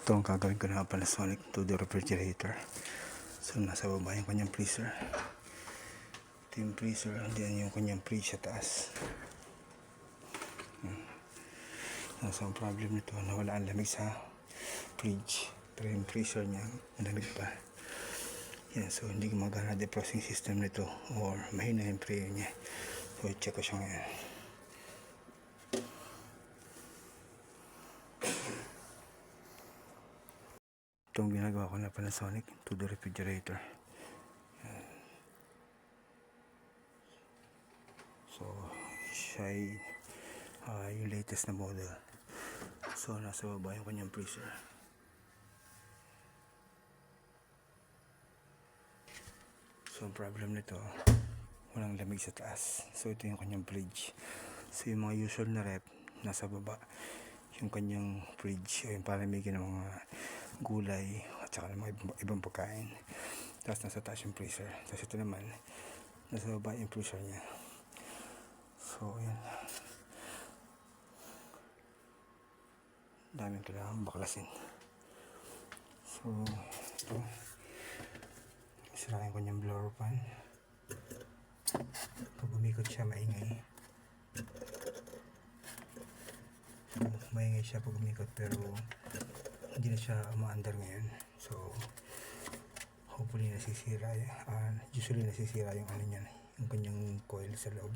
Ito ang gagawin ko na Panasonic to the refrigerator. So nasa baba yung kanyang freezer. Ito yung freezer, diyan yung kanyang fridge sa taas. Nasa ang problem nito, nawala ang lamig sa fridge. Pero yung freezer niya, malamig pa. Yan, so hindi gumagana defrosting system nito or mahina yung prayer niya. So check ko siya ngayon. Itong ginagawa ko na Panasonic to the refrigerator. So siya ay yung latest na model. So nasa baba yung kanyang freezer. So ang problem nito, walang lamig sa taas. So ito yung kanyang fridge. So yung mga usual na rep nasa baba, yung kanyang fridge o yung palamigin ng mga gulay at saka ng mga ibang pagkain. Tapos nasa taas yung freezer. Tapos ito naman, nasa baba yung freezer niya. So yan, daming kailangan baklasin. So ito, sirain ko niyang blower pan. Pag umikot siya, maingay. So maingay siya pag umikot, pero hindi na siya umaandar ngayon. So hopefully nasisira, usually nasisira yung ano niyan, yung kanyang coil sa loob.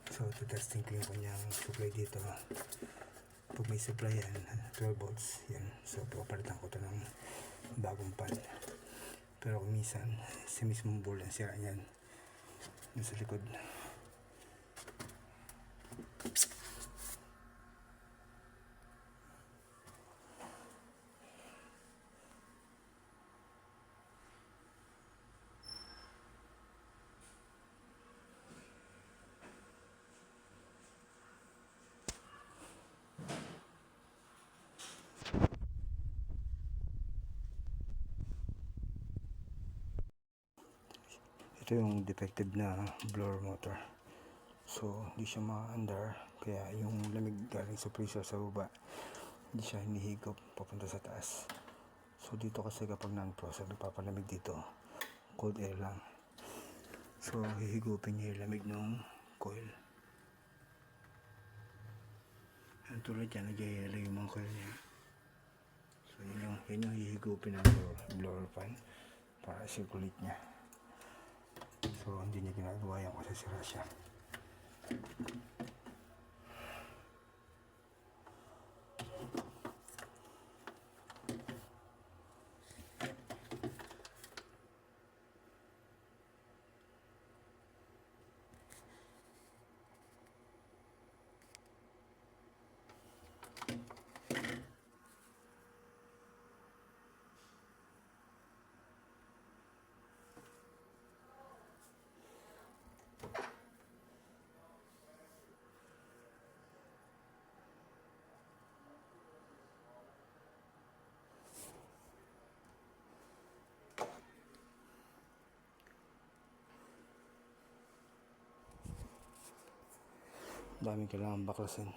So testing ko yung kanyang supply dito. Pag may supply yan, 12 volts yan. So papalitan ko ito ng bagong pan. Pero kung minsan sa mismong board ang sira yan, yung sa likod. Ito yung defective na blower motor. So hindi siya ma-under, kaya yung lamig galing sa freezer sa baba, hindi siya hinihigop papunta sa taas. So dito kasi kapag non-frozen, nagpapalamig dito, cold air lang. So hihigupin niya yung lamig ng coil. Ang tulad yan, nagyayelo yung mga coil niya. So yun yung hihigupin ng blower fan para circulate niya. So hindi niya ginagawa yan kasi sira siya. Daming kailangan baklasin.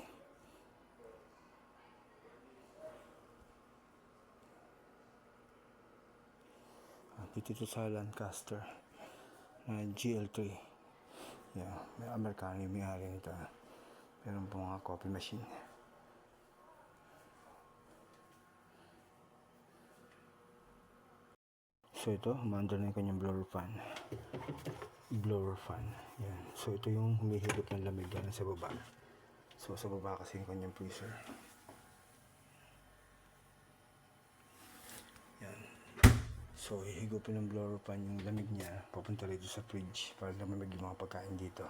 Dito sa Lancaster na GL3. Yeah, may Amerikano yung may-ari nito. Meron po mga coffee machine. So ito, umandar na yung kanyang blower fan. Yan. So ito yung humihigop ng lamig yan sa baba. So sa baba kasi yung kanyang freezer. Yan. So hihigupin ng blower fan yung lamig niya papunta rito sa fridge para lamig yung mga pagkain dito.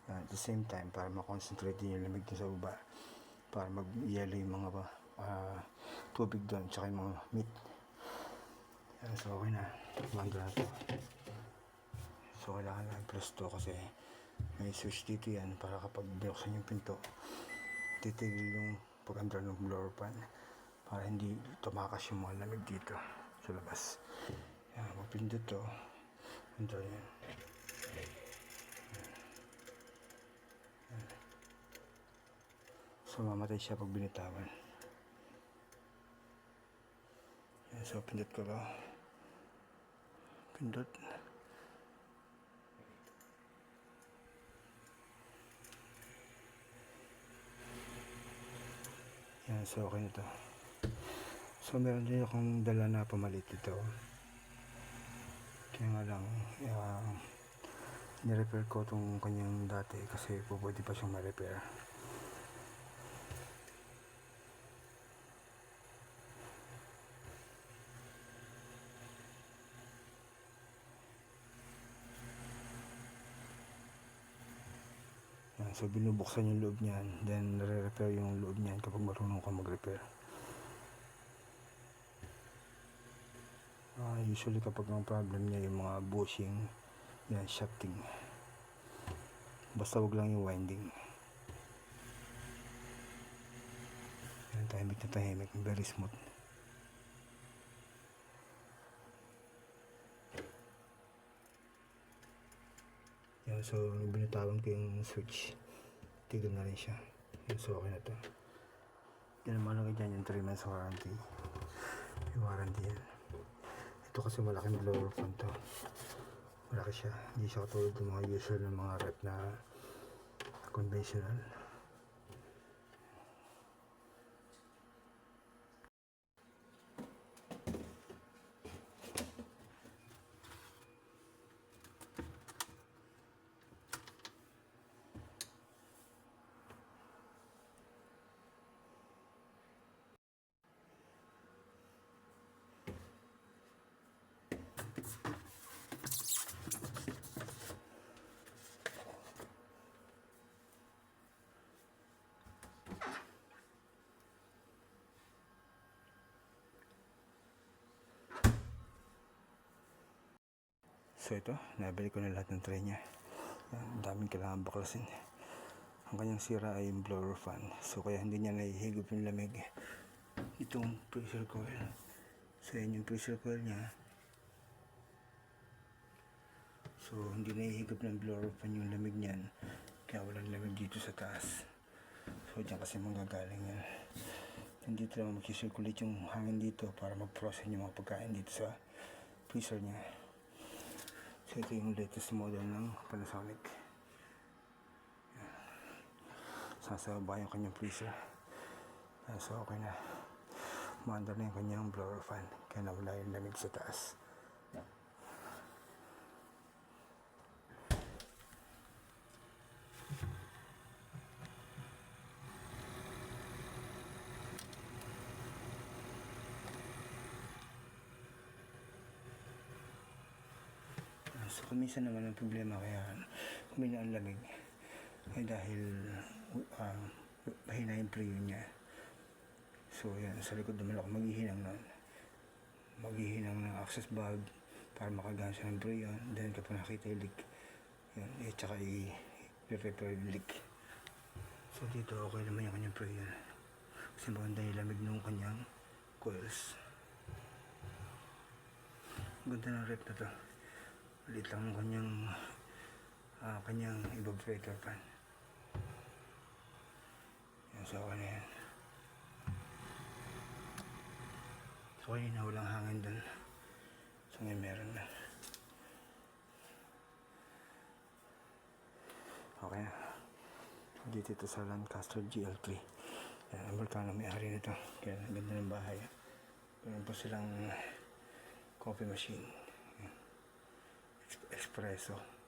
At the same time, para makonsentrate din yung lamig sa baba, para mag-yelo yung mga tubig doon, tsaka yung mga meat. Yan, so okay na, umandar na ito. So kailangan lang plus to kasi may switch dito yan para kapag binuksan yung pinto, titigil yung pag-andar ng blower fan para hindi tumakas yung mga lamig dito sa labas. Yan, mapindot to, andar yan. So mamatay siya pag binitawan. So, pindot ko lang. Pindot. Yan, so okay na to. So, meron din akong dala na pamalit ito. Kaya nga lang, nirepair ko itong kanyang dati kasi pwede pa siyang ma-repair. Yan, so binubuksan yung loob niyan, then nare-repair yung loob niyan kapag marunong ka mag-repair. Usually kapag ang problem niya yung mga bushing, yan, shafting. Basta wag lang yung winding. Yan, tahimik na tahimik, very smooth. Yan, so binitawan ko yung switch, tigil na rin siya. Yan, so okay na to. Yan naman lang dyan yung 3 months warranty. Yung warranty yan. Ito kasi malaking blower fan to. Malaki siya. Hindi siya katulad ng mga usual ng mga rep na conventional. So ito, nabili ko na lahat ng tray niya. Ang daming kailangan baklasin. Ang kanyang sira ay yung blower fan. So kaya hindi niya nahihigop yung lamig. Itong pressure coil. So yan yung pressure coil niya. So hindi nahihigop ng blower fan yung lamig niyan. Kaya walang lamig dito sa taas. So dyan kasi manggagaling yan. Nandito lang mag-circulate yung hangin dito para mag-process yung mga pagkain dito sa freezer niya. So ito yung latest model ng Panasonic. Sasaba yung kanyang freezer. So okay na. Maandar na yung kanyang blower fan. Kaya nawala yung lamig sa taas. So kuminsan naman ang problema kaya humina ang lamig ay dahil mahina yung preview niya. So yan, sa likod naman ako maghihinang nun. Maghihinang ng access valve para makagana siya ng preyon. Then kapag nakita yung leak, yan, tsaka i-repair yung leak. So dito okay naman yung kanyang preyon. Kasi maganda yung lamig ng kanyang coils. Ganda ng rep na to. Ulit lang ang kanyang evaporator fan. Yan, so okay na yan. So kanina walang hangin dun. So ngayon meron na. Okay na. Dito ito sa Lancaster GL3. Yan, Amerikano may-ari nito. Kaya ganda ng bahay. Meron po silang coffee machine. Espresso.